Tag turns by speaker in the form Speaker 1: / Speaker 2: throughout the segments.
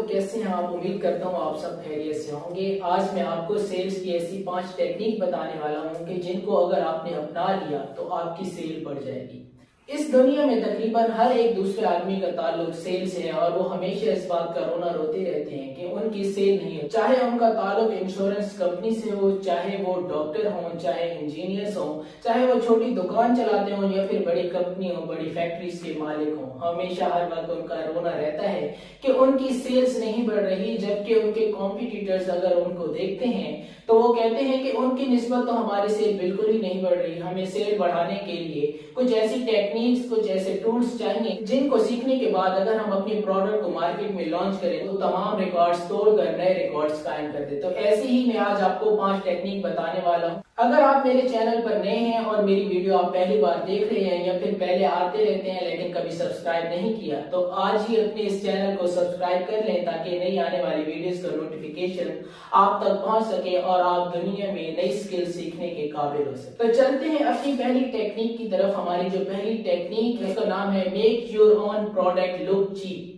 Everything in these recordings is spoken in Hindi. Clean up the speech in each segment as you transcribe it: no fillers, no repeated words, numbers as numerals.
Speaker 1: कैसे हैं आप? उम्मीद करता हूँ आप सब खैरियत से होंगे। आज मैं आपको सेल्स की ऐसी 5 टेक्निक बताने वाला हूँ कि जिनको अगर आपने अपना लिया तो आपकी सेल बढ़ जाएगी। इस दुनिया में तकरीबन हर एक दूसरे आदमी का ताल्लुक सेल से है और वो हमेशा इस बात का रोना रोते रहते हैं कि उनकी सेल नहीं है। चाहे उनका ताल्लुक इंश्योरेंस कंपनी से हो, चाहे वो डॉक्टर हो, चाहे इंजीनियर्स हो, चाहे वो छोटी दुकान चलाते हो या फिर बड़ी कंपनी हो, बड़ी फैक्ट्रीज के मालिक हो, हमेशा हर वक्त उनका रोना रहता है कि उनकी सेल्स नहीं बढ़ रही। जबकि उनके कॉम्पिटिटर्स अगर उनको देखते हैं तो वो कहते हैं कि उनकी निस्बत तो हमारी सेल बिल्कुल ही नहीं बढ़ रही। हमें सेल बढ़ाने के लिए कुछ ऐसी टेक्निक्स, कुछ ऐसे टूल्स चाहिए जिनको सीखने के बाद अगर हम अपने प्रोडक्ट को मार्केट में लॉन्च करें तो तमाम रिकॉर्ड्स तोड़कर नए रिकॉर्ड्स कायम कर दे। तो ऐसे ही मैं आज आपको 5 टेक्निक बताने वाला हूँ। अगर आप मेरे चैनल पर नए हैं और मेरी वीडियो आप पहली बार देख रहे हैं या फिर पहले आते रहते हैं लेकिन कभी सब्सक्राइब नहीं किया तो आज ही अपने इस चैनल को सब्सक्राइब कर लें ताकि नई आने वाली वीडियोस का नोटिफिकेशन आप तक पहुंच सके और आप दुनिया में नई स्किल सीखने के काबिल हो सके। तो चलते हैं अपनी पहली टेक्निक की तरफ। हमारी जो पहली टेक्निक है उसका नाम है make your own product look cheap.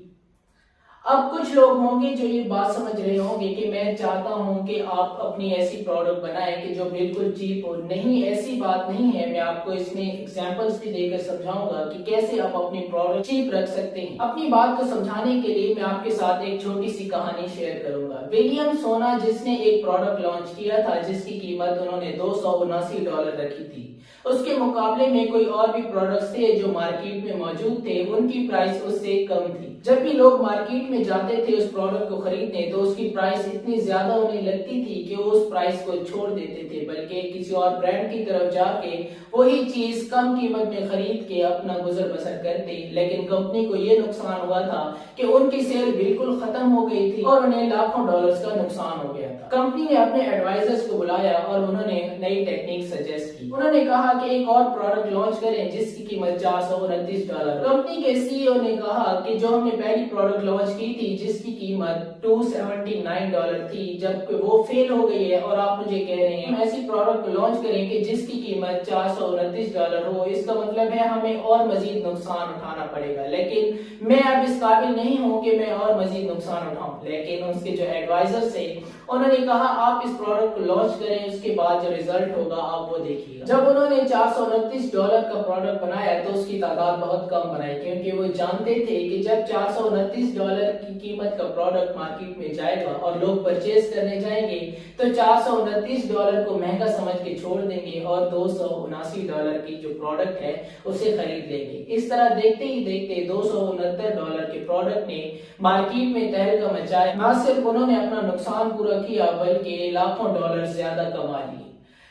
Speaker 1: अब कुछ लोग होंगे जो ये बात समझ रहे होंगे कि मैं चाहता हूं कि आप अपनी ऐसी प्रोडक्ट बनाएं कि जो बिल्कुल चीप हो। नहीं, ऐसी बात नहीं है। मैं आपको इसमें एग्जांपल्स भी देकर समझाऊंगा कि कैसे आप अपनी प्रोडक्ट चीप रख सकते हैं। अपनी बात को समझाने के लिए मैं आपके साथ एक छोटी सी कहानी शेयर करूंगा। विलियम सोना जिसने एक प्रोडक्ट लॉन्च किया था जिसकी कीमत उन्होंने $279 रखी थी, उसके मुकाबले में कोई और भी प्रोडक्ट्स थे जो मार्केट में मौजूद थे, उनकी प्राइस उससे कम थी। जब भी लोग मार्केट में जाते थे उस प्रोडक्ट को खरीदने तो उसकी प्राइस इतनी ज्यादा उन्हें लगती थी कि वो उस प्राइस को छोड़ देते थे, बल्कि किसी और ब्रांड की तरफ जाके वही चीज कम कीमत में खरीद के अपना गुजर बसर करते। लेकिन कंपनी को ये नुकसान हुआ था कि उनकी सेल बिल्कुल खत्म हो गई थी और उन्हें लाखों डॉलर्स का नुकसान हो गया था। कंपनी ने अपने एडवाइजर्स को बुलाया और उन्होंने नई टेक्निक सजेस्ट की। उन्होंने कहा कि एक और प्रोडक्ट लॉन्च करें जिसकी कीमत $429। कंपनी के सीईओ ने कहा कि जो हमने पहली प्रोडक्ट लॉन्च की थी जिसकी कीमत $279 थी, जबकि वो फेल हो गई है और आप मुझे कह रहे हैं हम ऐसी प्रोडक्ट लॉन्च करें कि जिसकी कीमत $429 हो, इसका मतलब है हमें और मजीद नुकसान उठाना पड़ेगा। लेकिन मैं अब इस काबिल नहीं हूं कि मैं और मजीद नुकसान उठाऊं। लेकिन उसके जो एडवाइजर थे उन्होंने कहा आप इस प्रोडक्ट को लॉन्च करें, उसके बाद जो रिजल्ट होगा आप वो देखिएगा। जब उन्होंने $429 का प्रोडक्ट बनाया तो उसकी तादाद बहुत कम बनाई, क्योंकि वो जानते थे कि जब $429 की कीमत का प्रोडक्ट मार्केट में जाएगा और लोग परचेज करने जाएंगे तो $429 को महंगा समझ के छोड़ देंगे और $279 की जो प्रोडक्ट है उसे खरीद लेंगे। इस तरह देखते ही देखते $269 के प्रोडक्ट ने मार्केट में तहलका मचाया। न सिर्फ उन्होंने अपना नुकसान पूरा किया बल्कि लाखों डॉलर ज्यादा कमा लिए।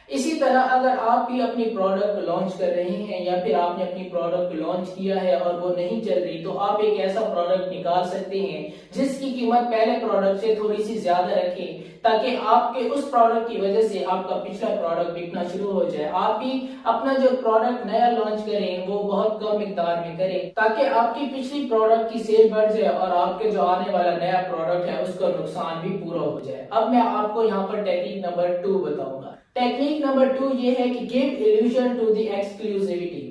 Speaker 1: इसी तरह अगर आप भी अपनी प्रोडक्ट को लॉन्च कर रहे हैं या फिर आपने अपनी प्रोडक्ट को लॉन्च किया है और वो नहीं चल रही तो आप एक ऐसा प्रोडक्ट निकाल सकते हैं जिसकी कीमत पहले प्रोडक्ट से थोड़ी सी ज्यादा रखें ताकि आपके उस प्रोडक्ट की वजह से आपका पिछला प्रोडक्ट बिकना शुरू हो जाए। आप भी अपना जो प्रोडक्ट नया लॉन्च करें वो बहुत कम मिकदार में करें ताकि आपकी पिछली प्रोडक्ट की सेल बढ़ जाए और आपके जो आने वाला नया प्रोडक्ट है उसका नुकसान भी पूरा हो जाए। अब मैं आपको यहाँ पर टेक्निक नंबर 2 बताऊंगा। टेक्निक नंबर 2 ये है कि give illusion to the exclusivity.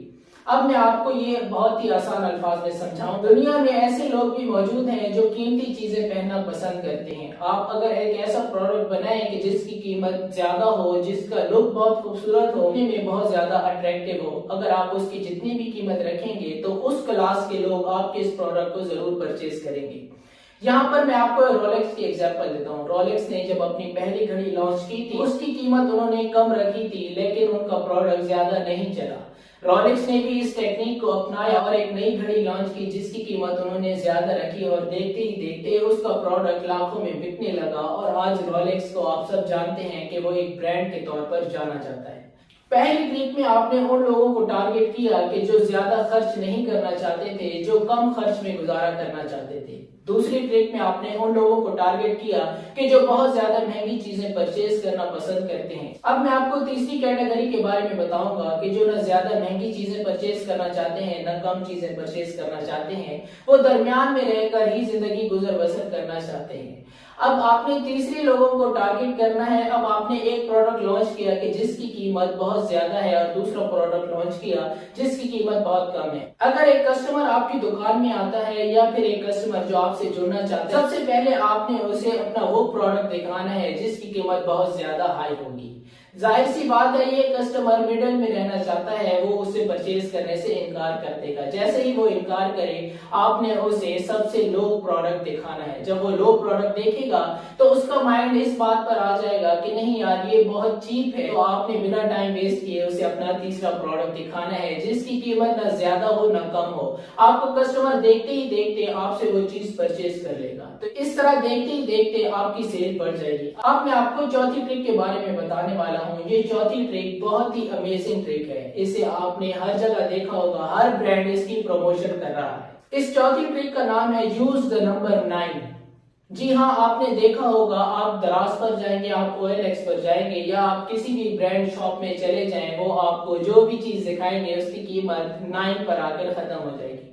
Speaker 1: अब मैं आपको ये बहुत ही आसान अल्फाज में समझाऊं। दुनिया में ऐसे लोग भी मौजूद हैं जो कीमती चीजें पहनना पसंद करते हैं। आप अगर एक ऐसा प्रोडक्ट बनाएं कि जिसकी कीमत ज्यादा हो, जिसका लुक बहुत खूबसूरत हो, में बहुत ज्यादा अट्रैक्टिव हो, अगर आप उसकी जितनी भी कीमत रखेंगे तो उस क्लास के लोग आपके इस प्रोडक्ट को जरूर परचेज करेंगे। यहाँ पर मैं आपको रोलेक्स की एग्जांपल देता हूँ। रोलेक्स ने जब अपनी पहली घड़ी लॉन्च की थी उसकी कीमत उन्होंने कम रखी थी लेकिन उनका प्रोडक्ट ज्यादा नहीं चला। रोलेक्स ने भी इस टेक्निक को अपनाया और एक नई घड़ी लॉन्च की जिसकी कीमत उन्होंने ज्यादा रखी और देखते ही देखते उसका प्रोडक्ट लाखों में बिकने लगा और आज रोलेक्स को आप सब जानते हैं कि वो एक ब्रांड के तौर पर जाना जाता है। पहली ट्रिक में आपने उन लोगों को टारगेट किया कि जो ज्यादा खर्च नहीं करना चाहते थे, जो कम खर्च में गुजारा करना चाहते थे। दूसरी ट्रिक में आपने उन लोगों को टारगेट किया कि जो बहुत ज्यादा महंगी चीजें परचेज करना पसंद करते हैं। अब मैं आपको तीसरी कैटेगरी के बारे में बताऊंगा कि जो न ज्यादा महंगी चीजें परचेज करना चाहते हैं न कम चीजें परचेज करना चाहते हैं, वो दरमियान में रहकर ही जिंदगी गुजर बसर करना चाहते हैं। अब आपने तीसरे लोगों को टारगेट करना है। अब आपने एक प्रोडक्ट लॉन्च किया कि जिसकी कीमत बहुत ज्यादा है और दूसरा प्रोडक्ट लॉन्च किया जिसकी कीमत बहुत कम है। अगर एक कस्टमर आपकी दुकान में आता है या फिर एक कस्टमर जो आपसे आपसे जुड़ना चाहता है, सबसे पहले आपने उसे अपना वो प्रोडक्ट दिखाना है जिसकी कीमत बहुत ज्यादा हाई होगी। जाहिर सी बात है, ये कस्टमर मिडिल में रहना चाहता है, वो उसे परचेज करने से इनकार कर देगा। जैसे ही वो इनकार करे, आपने उसे सबसे लो प्रोडक्ट दिखाना है। जब वो लो प्रोडक्ट देखेगा तो उसका माइंड इस बात पर आ जाएगा कि नहीं यार, ये बहुत चीप है। तो आपने बिना टाइम वेस्ट किए उसे अपना तीसरा प्रोडक्ट दिखाना है जिसकी कीमत ना ज्यादा हो ना कम हो। आपको कस्टमर देखते ही देखते आपसे वो चीज परचेज कर लेगा। तो इस तरह देखते ही देखते आपकी सेल बढ़ जाएगी। अब मैं आपको चौथी ट्रिक के बारे में बताने वाला हूँ। ये चौथी ट्रिक बहुत ही अमेजिंग ट्रिक है। इसे आपने हर जगह देखा होगा, हर ब्रांड इसकी प्रमोशन कर रहा है। इस चौथी ट्रिक का नाम है यूज द नंबर 9। जी हाँ, आपने देखा होगा, आप दराज पर जाएंगे, आप OLX पर जाएंगे या आप किसी भी ब्रांड शॉप में चले जाएं, वो आपको जो भी चीज दिखाएंगे उसकी कीमत 9 पर आकर खत्म हो जाएगी।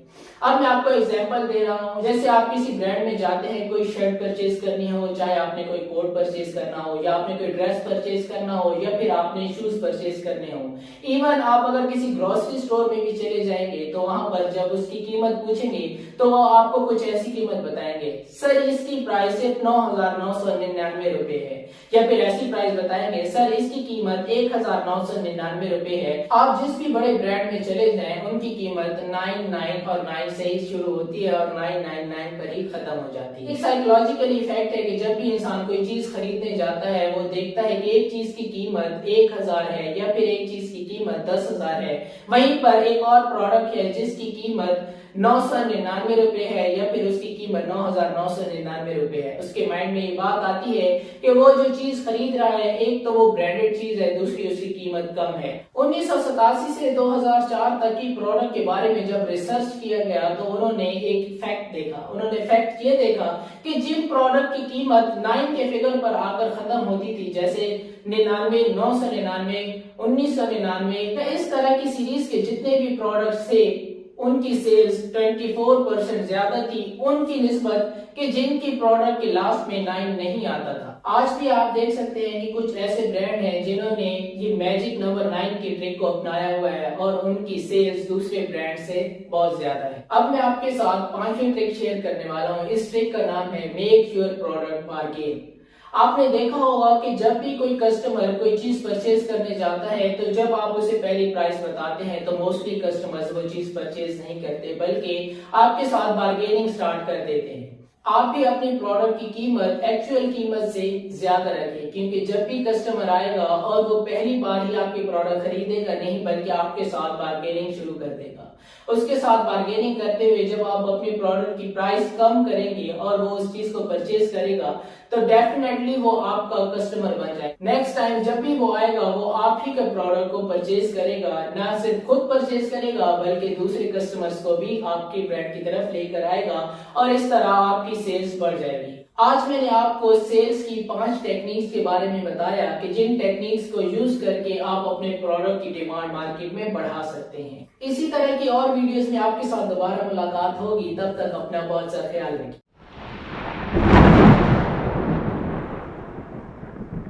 Speaker 1: अब मैं आपको एग्जांपल दे रहा हूँ। जैसे आप किसी ब्रांड में जाते हैं, कोई शर्ट परचेज करनी हो, चाहे आपने कोई कोट परचेज करना हो या आपने कोई ड्रेस परचेज करना हो या फिर आपने शूज परचेज करने हो, इवन आप अगर किसी ग्रोसरी स्टोर में भी चले जाएंगे तो वहां पर जब उसकी कीमत पूछेंगे तो वो आपको कुछ ऐसी कीमत बताएंगे, सर इसकी प्राइस सिर्फ 9,999 रुपए है, या फिर ऐसी प्राइस बताएंगे, सर इसकी कीमत 1,999 रुपए है। आप जिस भी बड़े ब्रांड में चले जाएं, उनकी कीमत 99 और 9 से ही शुरू होती है और 999 पर ही खत्म हो जाती है। एक साइकोलॉजिकल इफेक्ट है कि जब भी इंसान कोई चीज खरीदने जाता है, वो देखता है कि एक चीज की कीमत 1,000 है या फिर एक चीज की कीमत 10,000 है, वहीं पर एक और प्रोडक्ट है जिसकी कीमत 999 रुपए है या फिर उसकी कीमत 9,999 रुपए है। उसके माइंड में ये बात आती है कि वो जो चीज खरीद रहा है, एक तो वो ब्रांडेड चीज है, दूसरी उसकी कीमत कम है। 1987 से 2004 तक की प्रोडक्ट के बारे में जब रिसर्च किया गया तो उन्होंने एक फैक्ट देखा। उन्होंने फैक्ट ये देखा कि जिन प्रोडक्ट की कीमत 9 के फिगर पर आकर खत्म होती थी, जैसे 99, 999, 1999, इस तरह की सीरीज के जितने भी प्रोडक्ट थे, उनकी सेल्स 24% ज्यादा थी उनकी निस्बत कि जिनकी प्रोडक्ट के लास्ट में 9 नहीं आता था। आज भी आप देख सकते हैं कि कुछ ऐसे ब्रांड हैं जिन्होंने ये मैजिक नंबर 9 की ट्रिक को अपनाया हुआ है और उनकी सेल्स दूसरे ब्रांड से बहुत ज्यादा है। अब मैं आपके साथ 5वीं ट्रिक शेयर करने वाला हूँ। इस ट्रिक का नाम है मेक योर प्रोडक्ट बार्गेन। आपने देखा होगा कि जब भी कोई कस्टमर कोई चीज परचेज करने जाता है तो जब आप उसे पहली प्राइस बताते हैं तो मोस्टली कस्टमर्स वो चीज परचेज नहीं करते, बल्कि आपके साथ बार्गेनिंग स्टार्ट कर देते हैं। आप भी अपने प्रोडक्ट की कीमत एक्चुअल कीमत से ज्यादा रखें, क्योंकि जब भी कस्टमर आएगा और वो पहली बार ही आपके प्रोडक्ट खरीदेगा नहीं, बल्कि आपके साथ बार्गेनिंग शुरू कर देगा। उसके साथ बार्गेनिंग करते हुए जब आप अपने प्रोडक्ट की प्राइस कम करेंगे और वो उस चीज को परचेज करेगा तो डेफिनेटली वो आपका कस्टमर बन जाए। नेक्स्ट टाइम जब भी वो आएगा, वो आप ही के प्रोडक्ट को परचेज करेगा, ना सिर्फ खुद परचेज करेगा बल्कि दूसरे कस्टमर्स को भी आपके ब्रांड की तरफ लेकर आएगा और इस तरह आपकी सेल्स बढ़ जाएगी। आज मैंने आपको सेल्स की 5 टेक्निक्स के बारे में बताया कि जिन टेक्निक्स को यूज करके आप अपने प्रोडक्ट की डिमांड मार्केट में बढ़ा सकते हैं। इसी तरह की और वीडियोस में आपके साथ दोबारा मुलाकात होगी। तब तक अपना बहुत सा ख्याल रखिए।